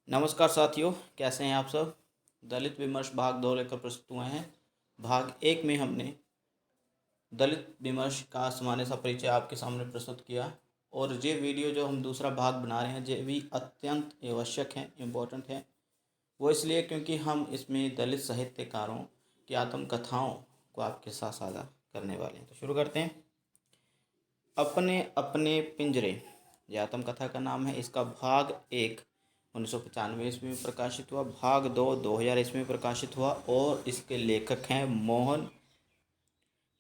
नमस्कार साथियों, कैसे हैं आप सब। दलित विमर्श भाग 2 लेकर प्रस्तुत हुए हैं। भाग 1 में हमने दलित विमर्श का सामान्य सा परिचय आपके सामने प्रस्तुत किया और ये वीडियो जो हम दूसरा भाग बना रहे हैं ये भी अत्यंत आवश्यक है, इम्पोर्टेंट है। वो इसलिए क्योंकि हम इसमें दलित साहित्यकारों की आत्मकथाओं को आपके साथ साझा करने वाले हैं। तो शुरू करते हैं। अपने अपने पिंजरे, ये आत्मकथा का नाम है। इसका भाग 1 1995 ईस्वी में प्रकाशित हुआ, भाग 2 2000 ईस्वी में प्रकाशित हुआ और इसके लेखक हैं मोहन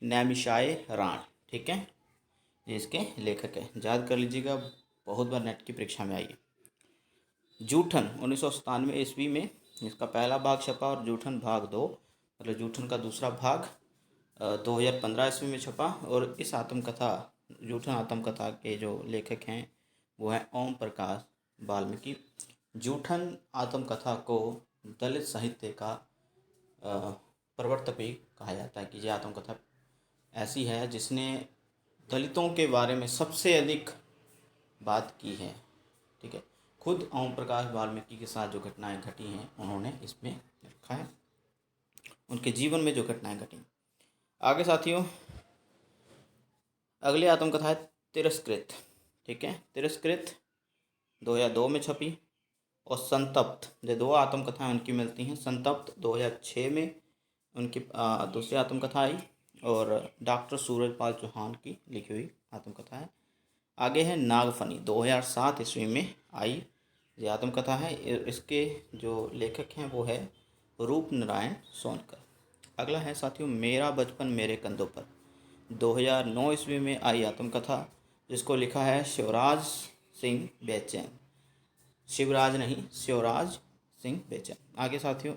नैमिषारद राण। ठीक है, ये इसके लेखक हैं, याद कर लीजिएगा, बहुत बार नेट की परीक्षा में आई है। जूठन 1997 ईस्वी में इसका पहला भाग छपा और जूठन भाग 2 मतलब जूठन का दूसरा भाग 2015 ईस्वी में छपा। और इस आत्मकथा, जूठन आत्मकथा के जो लेखक हैं वो हैं ओम प्रकाश वाल्मीकि। जूठन आत्मकथा को दलित साहित्य का प्रवर्तक भी कहा जाता है कि यह आत्मकथा ऐसी है जिसने दलितों के बारे में सबसे अधिक बात की है। ठीक है, खुद ओम प्रकाश वाल्मीकि के साथ जो घटनाएं घटी हैं उन्होंने इसमें रखा है, उनके जीवन में जो घटनाएं घटी। आगे साथियों, अगली आत्मकथा है तिरस्कृत। ठीक है, तिरस्कृत 2002 में छपी। और संतप्त, ये दो आत्मकथाएं उनकी मिलती हैं। संतप्त 2006 में उनकी दूसरी आत्मकथा आई और डॉक्टर सूरजपाल चौहान की लिखी हुई आत्मकथा है। आगे है नागफनी, 2007 ईस्वी में आई ये आत्मकथा है। इसके जो लेखक हैं वो है रूप नारायण सोनकर। अगला है साथियों मेरा बचपन मेरे कंधों पर, 2009 ईस्वी में आई आत्मकथा, जिसको लिखा है शिवराज सिंह बेचैन। शिवराज नहीं, शिवराज सिंह बेचैन। आगे साथियों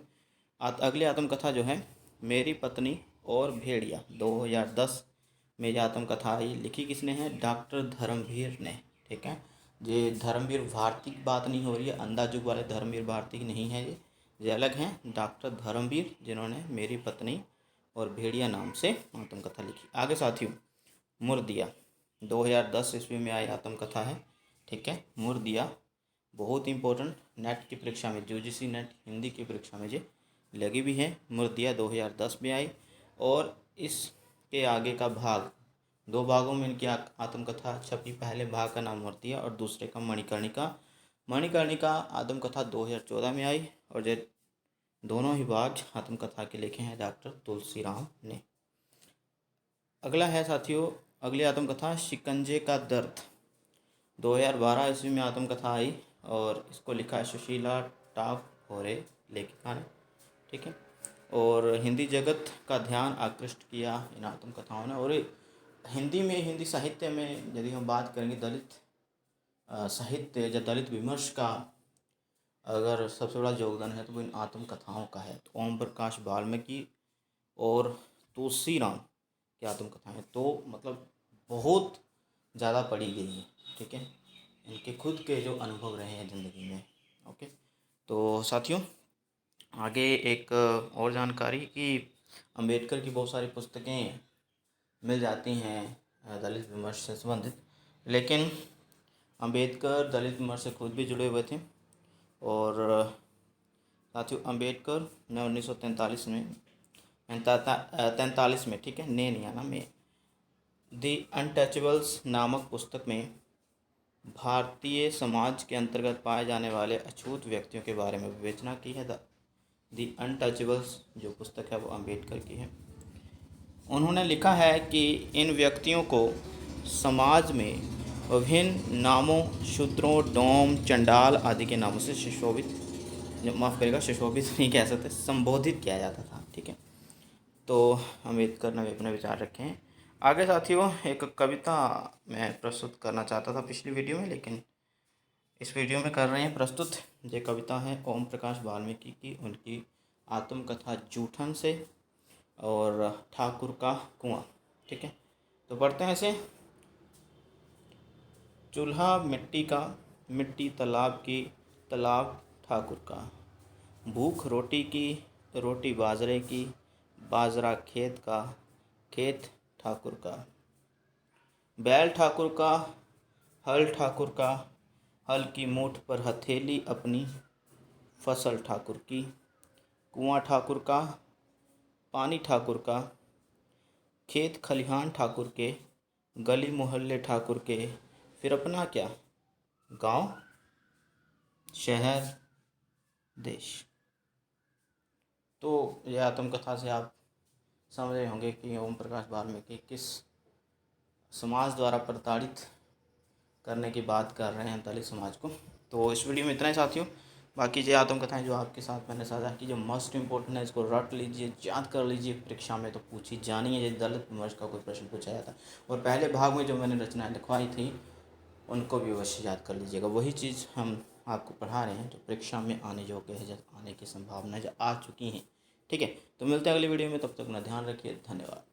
अगली आत्मकथा जो है मेरी पत्नी और भेड़िया, 2010 में यह आत्मकथा आई। लिखी किसने है? डॉक्टर धर्मवीर ने। ठीक है, ये धर्मवीर भारती की बात नहीं हो रही है, अंधाजुग वाले धर्मवीर भारती की नहीं है, ये अलग हैं। डॉक्टर धर्मवीर जिन्होंने मेरी पत्नी और भेड़िया नाम से आत्मकथा लिखी। आगे साथियों मुर्दिया, 2010 ईस्वी में आई आत्मकथा है। ठीक है, मुर्दिया बहुत इंपॉर्टेंट, नेट की परीक्षा में, यूजीसी नेट हिंदी की परीक्षा में ये लगी भी है। मुर्दिया 2010 में आई और इसके आगे का भाग, दो भागों में इनकी आत्मकथा छपी। पहले भाग का नाम मुर्दिया और दूसरे का मणिकर्णिका। मणिकर्णिका आत्मकथा 2014 में आई और ये दोनों ही भाग आत्मकथा के लिखे हैं डॉक्टर तुलसीराम ने। अगला है साथियों, अगली आत्मकथा शिकंजे का दर्द, 2012 ईस्वी में आत्मकथा आई और इसको लिखा है सुशीला टागोरे लेखिका ने। ठीक है, और हिंदी जगत का ध्यान आकृष्ट किया इन आत्मकथाओं ने। और हिंदी में, हिंदी साहित्य में यदि हम बात करेंगे दलित साहित्य या दलित विमर्श का अगर सबसे बड़ा योगदान है तो वो इन आत्मकथाओं का है। तो ओम प्रकाश वाल्मीकि और तुलसीराम की आत्मकथाएं तो मतलब बहुत ज़्यादा पढ़ी गई हैं। ठीक है, इनके खुद के जो अनुभव रहे हैं ज़िंदगी में। ओके, तो साथियों आगे एक और जानकारी कि अंबेडकर की बहुत सारी पुस्तकें मिल जाती हैं दलित विमर्श से संबंधित, लेकिन अंबेडकर दलित विमर्श से खुद भी जुड़े हुए थे। और साथियों अंबेडकर ने 1943 में 43 में, ठीक है, ने नहीं आना में, दी अनटचेबल्स नामक पुस्तक में भारतीय समाज के अंतर्गत पाए जाने वाले अछूत व्यक्तियों के बारे में विवेचना की है। दी अनटचेबल्स जो पुस्तक है वो अंबेडकर की है। उन्होंने लिखा है कि इन व्यक्तियों को समाज में विभिन्न नामों, शूद्रों, डोम, चंडाल आदि के नामों से सुशोभित, माफ़ करेगा सुशोभित नहीं कह सकते, संबोधित किया जाता था। ठीक है, तो अम्बेडकर ने अपने विचार रखे हैं। आगे साथियों एक कविता मैं प्रस्तुत करना चाहता था पिछली वीडियो में, लेकिन इस वीडियो में कर रहे हैं प्रस्तुत। ये कविता है ओम प्रकाश वाल्मीकि की, उनकी आत्मकथा जूठन से और ठाकुर का कुआं। ठीक है, तो पढ़ते हैं इसे। चूल्हा मिट्टी का, मिट्टी तालाब की, तालाब ठाकुर का। भूख रोटी की, रोटी बाजरे की, बाजरा खेत का, खेत ठाकुर का। बैल ठाकुर का, हल ठाकुर का, हल की मूठ पर हथेली अपनी, फसल ठाकुर की, कुआं ठाकुर का, पानी ठाकुर का, खेत खलिहान ठाकुर के, गली मोहल्ले ठाकुर के, फिर अपना क्या, गांव, शहर, देश। तो यह आत्मकथा से आप समझ रहे होंगे कि ओम प्रकाश वाल्मीकि किस समाज द्वारा प्रताड़ित करने की बात कर रहे हैं दलित समाज को। तो इस वीडियो में इतना ही साथियों। बाकी जो आत्मकथाएं जो आपके साथ मैंने साझा की, जो मोस्ट इम्पोर्टेंट है, इसको रट लीजिए, याद कर लीजिए, परीक्षा में तो पूछी जानी है। जैसे दलित विमर्श का कोई प्रश्न पूछा जाता, और पहले भाग में जो मैंने रचनाएं लिखवाई थी उनको भी अवश्य याद कर लीजिएगा। वही चीज़ हम आपको पढ़ा रहे हैं जो परीक्षा में आने योग्य है, जो आने की संभावना जो आ चुकी हैं। ठीक है, तो मिलते हैं अगली वीडियो में, तब तक अपना ध्यान रखिए। धन्यवाद।